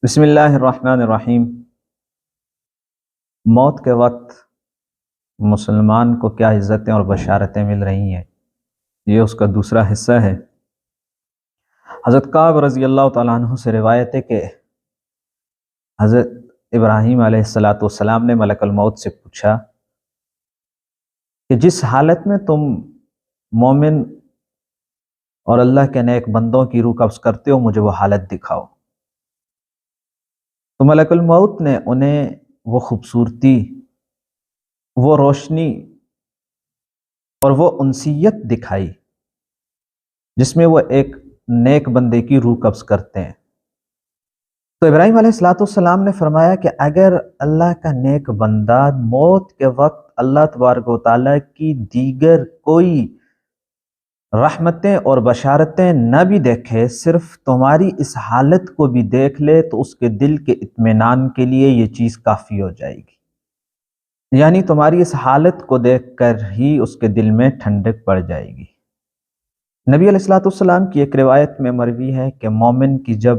بسم اللہ الرحمن الرحیم۔ موت کے وقت مسلمان کو کیا عزتیں اور بشارتیں مل رہی ہیں، یہ اس کا دوسرا حصہ ہے۔ حضرت کعب رضی اللہ تعالیٰ عنہ سے روایت ہے کہ حضرت ابراہیم علیہ السلام نے ملک الموت سے پوچھا کہ جس حالت میں تم مومن اور اللہ کے نیک بندوں کی روح قبض کرتے ہو، مجھے وہ حالت دکھاؤ۔ تو ملک الموت نے انہیں وہ خوبصورتی، وہ روشنی اور وہ انسیت دکھائی جس میں وہ ایک نیک بندے کی روح قبض کرتے ہیں۔ تو ابراہیم علیہ السلام نے فرمایا کہ اگر اللہ کا نیک بندہ موت کے وقت اللہ تبارک و تعالیٰ کی دیگر کوئی رحمتیں اور بشارتیں نہ بھی دیکھے، صرف تمہاری اس حالت کو بھی دیکھ لے، تو اس کے دل کے اطمینان کے لیے یہ چیز کافی ہو جائے گی، یعنی تمہاری اس حالت کو دیکھ کر ہی اس کے دل میں ٹھنڈک پڑ جائے گی۔ نبی علیہ السلام کی ایک روایت میں مروی ہے کہ مومن کی جب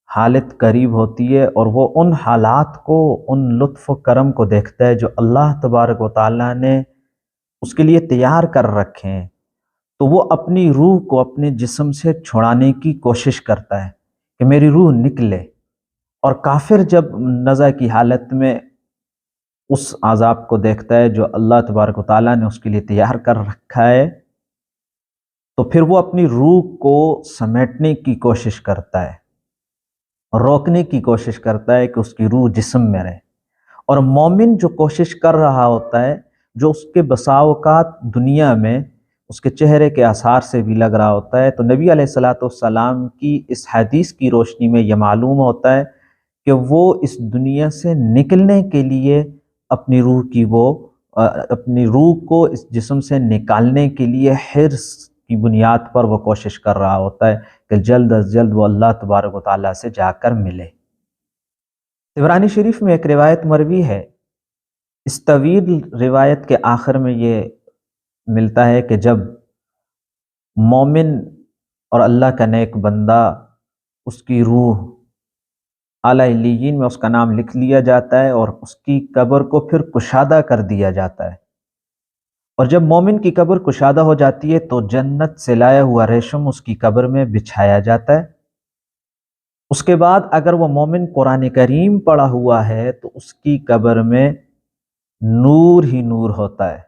حالت قریب ہوتی ہے اور وہ ان حالات کو، ان لطف و کرم کو دیکھتا ہے جو اللہ تبارک و تعالیٰ نے اس کے لیے تیار کر رکھے ہیں، تو وہ اپنی روح کو اپنے جسم سے چھڑانے کی کوشش کرتا ہے کہ میری روح نکلے۔ اور کافر جب نزع کی حالت میں اس عذاب کو دیکھتا ہے جو اللہ تبارک و تعالیٰ نے اس کے لیے تیار کر رکھا ہے، تو پھر وہ اپنی روح کو سمیٹنے کی کوشش کرتا ہے، روکنے کی کوشش کرتا ہے کہ اس کی روح جسم میں رہے۔ اور مومن جو کوشش کر رہا ہوتا ہے، جو اس کے بسا اوقات دنیا میں اس کے چہرے کے آثار سے بھی لگ رہا ہوتا ہے، تو نبی علیہ السلام کی اس حدیث کی روشنی میں یہ معلوم ہوتا ہے کہ وہ اس دنیا سے نکلنے کے لیے اپنی روح کو اس جسم سے نکالنے کے لیے حرص کی بنیاد پر وہ کوشش کر رہا ہوتا ہے کہ جلد از جلد وہ اللہ تبارک و تعالیٰ سے جا کر ملے۔ طبرانی شریف میں ایک روایت مروی ہے، اس طویل روایت کے آخر میں یہ ملتا ہے کہ جب مومن اور اللہ کا نیک بندہ، اس کی روح اعلیٰ علیین میں اس کا نام لکھ لیا جاتا ہے اور اس کی قبر کو پھر کشادہ کر دیا جاتا ہے، اور جب مومن کی قبر کشادہ ہو جاتی ہے تو جنت سے لایا ہوا ریشم اس کی قبر میں بچھایا جاتا ہے۔ اس کے بعد اگر وہ مومن قرآن کریم پڑھا ہوا ہے تو اس کی قبر میں نور ہی نور ہوتا ہے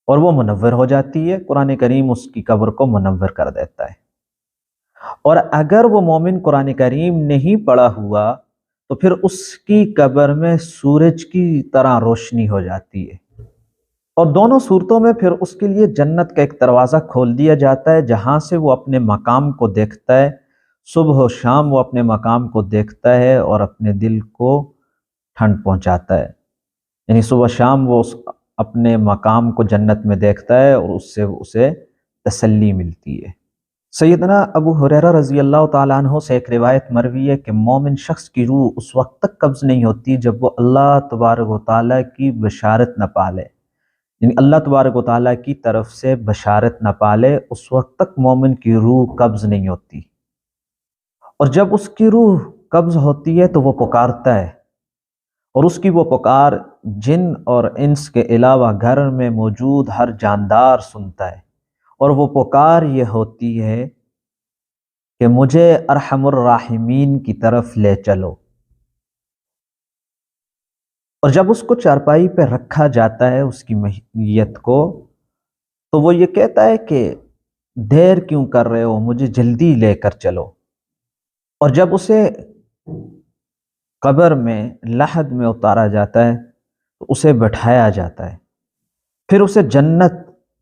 اور وہ منور ہو جاتی ہے، قرآن کریم اس کی قبر کو منور کر دیتا ہے۔ اور اگر وہ مومن قرآن کریم نہیں پڑھا ہوا تو پھر اس کی قبر میں سورج کی طرح روشنی ہو جاتی ہے، اور دونوں صورتوں میں پھر اس کے لیے جنت کا ایک دروازہ کھول دیا جاتا ہے جہاں سے وہ اپنے مقام کو دیکھتا ہے، صبح و شام وہ اپنے مقام کو دیکھتا ہے اور اپنے دل کو ٹھنڈ پہنچاتا ہے، یعنی صبح شام وہ اپنے مقام کو جنت میں دیکھتا ہے اور اس سے اسے تسلی ملتی ہے۔ سیدنا ابو ہریرہ رضی اللہ تعالیٰ عنہ سے ایک روایت مروی ہے کہ مومن شخص کی روح اس وقت تک قبض نہیں ہوتی جب وہ اللہ تبارک و تعالیٰ کی بشارت نہ پالے، یعنی اللہ تبارک و تعالیٰ کی طرف سے بشارت نہ پالے، اس وقت تک مومن کی روح قبض نہیں ہوتی۔ اور جب اس کی روح قبض ہوتی ہے تو وہ پکارتا ہے، اور اس کی وہ پکار جن اور انس کے علاوہ گھر میں موجود ہر جاندار سنتا ہے، اور وہ پکار یہ ہوتی ہے کہ مجھے ارحم الراحمین کی طرف لے چلو۔ اور جب اس کو چارپائی پہ رکھا جاتا ہے، اس کی میت کو، تو وہ یہ کہتا ہے کہ دیر کیوں کر رہے ہو، مجھے جلدی لے کر چلو۔ اور جب اسے قبر میں لحد میں اتارا جاتا ہے تو اسے بٹھایا جاتا ہے، پھر اسے جنت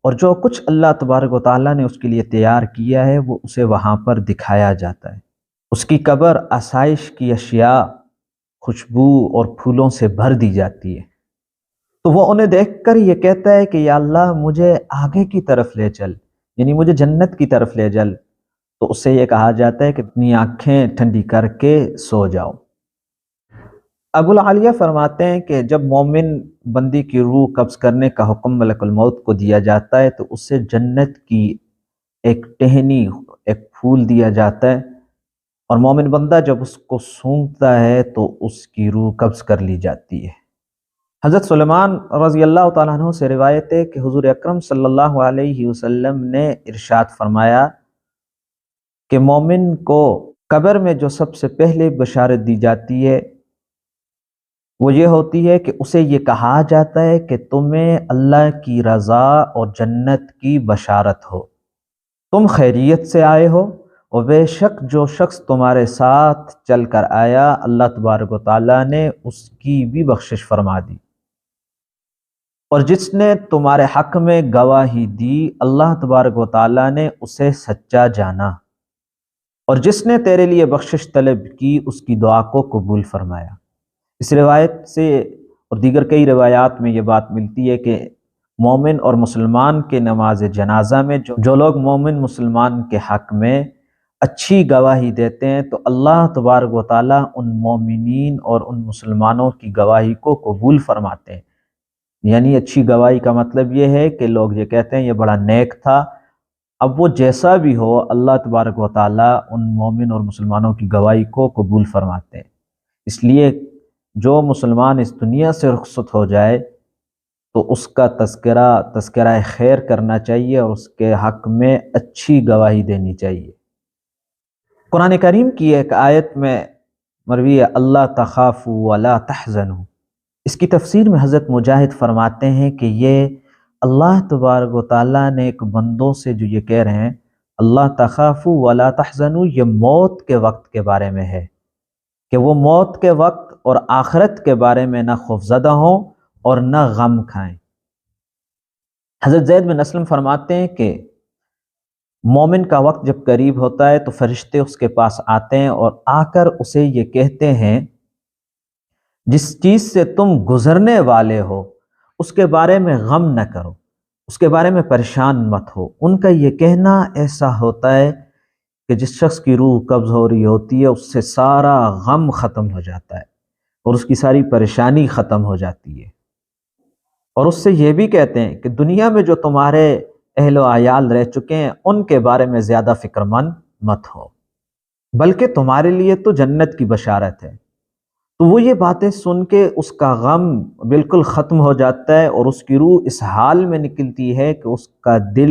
اور جو کچھ اللہ تبارک و تعالیٰ نے اس کے لیے تیار کیا ہے وہ اسے وہاں پر دکھایا جاتا ہے۔ اس کی قبر آسائش کی اشیاء، خوشبو اور پھولوں سے بھر دی جاتی ہے، تو وہ انہیں دیکھ کر یہ کہتا ہے کہ یا اللہ مجھے آگے کی طرف لے چل، یعنی مجھے جنت کی طرف لے چل۔ تو اس سے یہ کہا جاتا ہے کہ اپنی آنکھیں ٹھنڈی کر کے سو جاؤ۔ ابو العالیہ فرماتے ہیں کہ جب مومن بندی کی روح قبض کرنے کا حکم ملک الموت کو دیا جاتا ہے تو اسے جنت کی ایک ٹہنی، ایک پھول دیا جاتا ہے، اور مومن بندہ جب اس کو سونگتا ہے تو اس کی روح قبض کر لی جاتی ہے۔ حضرت سلیمان رضی اللہ تعالیٰ عنہ سے روایت ہے کہ حضور اکرم صلی اللہ علیہ وسلم نے ارشاد فرمایا کہ مومن کو قبر میں جو سب سے پہلے بشارت دی جاتی ہے وہ یہ ہوتی ہے کہ اسے یہ کہا جاتا ہے کہ تمہیں اللہ کی رضا اور جنت کی بشارت ہو، تم خیریت سے آئے ہو، اور بے شک جو شخص تمہارے ساتھ چل کر آیا اللہ تبارک و تعالیٰ نے اس کی بھی بخشش فرما دی، اور جس نے تمہارے حق میں گواہی دی اللہ تبارک و تعالیٰ نے اسے سچا جانا، اور جس نے تیرے لیے بخشش طلب کی اس کی دعا کو قبول فرمایا۔ اس روایت سے اور دیگر کئی روایات میں یہ بات ملتی ہے کہ مومن اور مسلمان کے نماز جنازہ میں جو لوگ مومن مسلمان کے حق میں اچھی گواہی دیتے ہیں تو اللہ تبارک و تعالیٰ ان مومنین اور ان مسلمانوں کی گواہی کو قبول فرماتے ہیں۔ یعنی اچھی گواہی کا مطلب یہ ہے کہ لوگ یہ کہتے ہیں یہ بڑا نیک تھا، اب وہ جیسا بھی ہو اللہ تبارک و تعالیٰ ان مومن اور مسلمانوں کی گواہی کو قبول فرماتے ہیں۔ اس لیے جو مسلمان اس دنیا سے رخصت ہو جائے تو اس کا تذکرہ خیر کرنا چاہیے اور اس کے حق میں اچھی گواہی دینی چاہیے۔ قرآن کریم کی ایک آیت میں مروی ہے اللہ تخافوا ولا تحزنوا، اس کی تفسیر میں حضرت مجاہد فرماتے ہیں کہ یہ اللہ تبارک و تعالیٰ نے ایک بندوں سے جو یہ کہہ رہے ہیں اللہ تخافوا ولا تحزنوا، یہ موت کے وقت کے بارے میں ہے کہ وہ موت کے وقت اور آخرت کے بارے میں نہ خوفزدہ ہوں اور نہ غم کھائیں۔ حضرت زید بن اسلم فرماتے ہیں کہ مومن کا وقت جب قریب ہوتا ہے تو فرشتے اس کے پاس آتے ہیں اور آ کر اسے یہ کہتے ہیں جس چیز سے تم گزرنے والے ہو اس کے بارے میں غم نہ کرو، اس کے بارے میں پریشان مت ہو۔ ان کا یہ کہنا ایسا ہوتا ہے کہ جس شخص کی روح قبض ہو رہی ہوتی ہے اس سے سارا غم ختم ہو جاتا ہے اور اس کی ساری پریشانی ختم ہو جاتی ہے، اور اس سے یہ بھی کہتے ہیں کہ دنیا میں جو تمہارے اہل و عیال رہ چکے ہیں ان کے بارے میں زیادہ فکر مند مت ہو، بلکہ تمہارے لیے تو جنت کی بشارت ہے۔ تو وہ یہ باتیں سن کے اس کا غم بالکل ختم ہو جاتا ہے اور اس کی روح اس حال میں نکلتی ہے کہ اس کا دل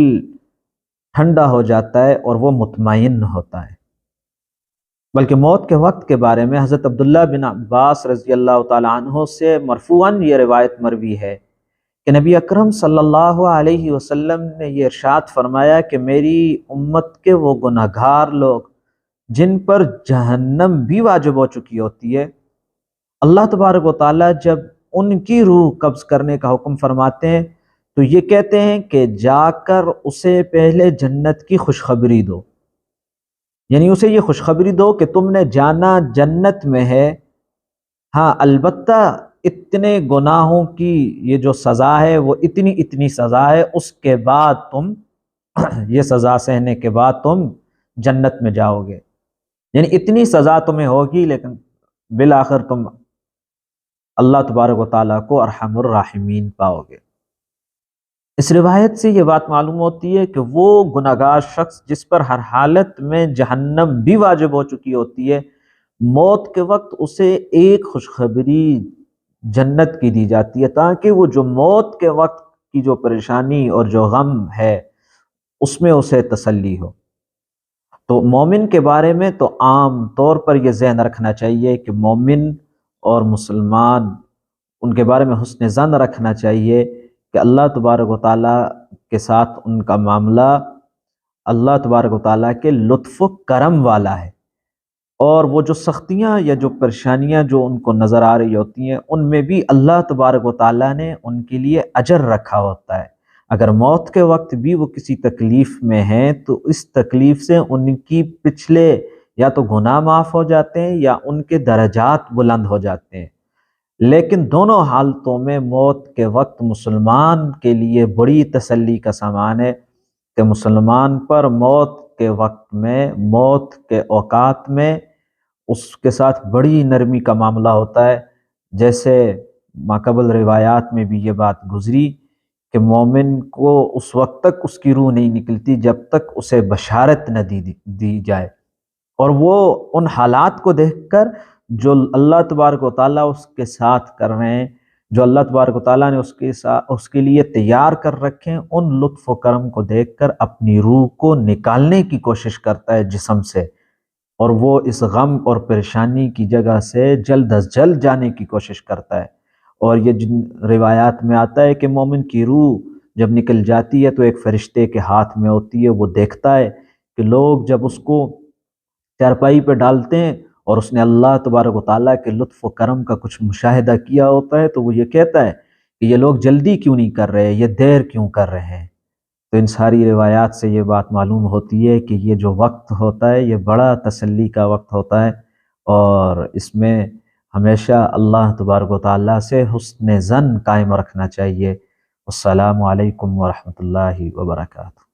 ٹھنڈا ہو جاتا ہے اور وہ مطمئن ہوتا ہے۔ بلکہ موت کے وقت کے بارے میں حضرت عبداللہ بن عباس رضی اللہ تعالیٰ عنہ سے مرفوعاً یہ روایت مروی ہے کہ نبی اکرم صلی اللہ علیہ وسلم نے یہ ارشاد فرمایا کہ میری امت کے وہ گناہگار لوگ جن پر جہنم بھی واجب ہو چکی ہوتی ہے، اللہ تبارک و تعالیٰ جب ان کی روح قبض کرنے کا حکم فرماتے ہیں تو یہ کہتے ہیں کہ جا کر اسے پہلے جنت کی خوشخبری دو، یعنی اسے یہ خوشخبری دو کہ تم نے جانا جنت میں ہے، ہاں البتہ اتنے گناہوں کی یہ جو سزا ہے وہ اتنی سزا ہے، اس کے بعد تم یہ سزا سہنے کے بعد تم جنت میں جاؤ گے، یعنی اتنی سزا تمہیں ہوگی لیکن بالآخر تم اللہ تبارک و تعالیٰ کو ارحم الراحمین پاؤ گے۔ اس روایت سے یہ بات معلوم ہوتی ہے کہ وہ گناہگار شخص جس پر ہر حالت میں جہنم بھی واجب ہو چکی ہوتی ہے، موت کے وقت اسے ایک خوشخبری جنت کی دی جاتی ہے تاکہ وہ جو موت کے وقت کی جو پریشانی اور جو غم ہے اس میں اسے تسلی ہو۔ تو مومن کے بارے میں تو عام طور پر یہ ذہن رکھنا چاہیے کہ مومن اور مسلمان ان کے بارے میں حسن ظن رکھنا چاہیے کہ اللہ تبارک و تعالیٰ کے ساتھ ان کا معاملہ اللہ تبارک و تعالیٰ کے لطف و کرم والا ہے، اور وہ جو سختیاں یا جو پریشانیاں جو ان کو نظر آ رہی ہوتی ہیں ان میں بھی اللہ تبارک و تعالیٰ نے ان کے لیے اجر رکھا ہوتا ہے۔ اگر موت کے وقت بھی وہ کسی تکلیف میں ہیں تو اس تکلیف سے ان کی پچھلے یا تو گناہ معاف ہو جاتے ہیں یا ان کے درجات بلند ہو جاتے ہیں، لیکن دونوں حالتوں میں موت کے وقت مسلمان کے لیے بڑی تسلی کا سامان ہے کہ مسلمان پر موت کے وقت میں، موت کے اوقات میں اس کے ساتھ بڑی نرمی کا معاملہ ہوتا ہے، جیسے ماقبل روایات میں بھی یہ بات گزری کہ مومن کو اس وقت تک اس کی روح نہیں نکلتی جب تک اسے بشارت نہ دی جائے، اور وہ ان حالات کو دیکھ کر جو اللہ تبارک و تعالیٰ اس کے ساتھ کر رہے ہیں، جو اللہ تبارک و تعالیٰ نے اس کے لیے تیار کر رکھے ہیں، ان لطف و کرم کو دیکھ کر اپنی روح کو نکالنے کی کوشش کرتا ہے جسم سے، اور وہ اس غم اور پریشانی کی جگہ سے جلد از جلد جانے کی کوشش کرتا ہے۔ اور یہ جن روایات میں آتا ہے کہ مومن کی روح جب نکل جاتی ہے تو ایک فرشتے کے ہاتھ میں ہوتی ہے، وہ دیکھتا ہے کہ لوگ جب اس کو چارپائی پہ ڈالتے ہیں اور اس نے اللہ تبارک و تعالیٰ کے لطف و کرم کا کچھ مشاہدہ کیا ہوتا ہے، تو وہ یہ کہتا ہے کہ یہ لوگ جلدی کیوں نہیں کر رہے، یہ دیر کیوں کر رہے ہیں۔ تو ان ساری روایات سے یہ بات معلوم ہوتی ہے کہ یہ جو وقت ہوتا ہے یہ بڑا تسلی کا وقت ہوتا ہے، اور اس میں ہمیشہ اللہ تبارک و تعالیٰ سے حسن ظن قائم رکھنا چاہیے۔ السلام علیکم ورحمۃ اللہ وبرکاتہ۔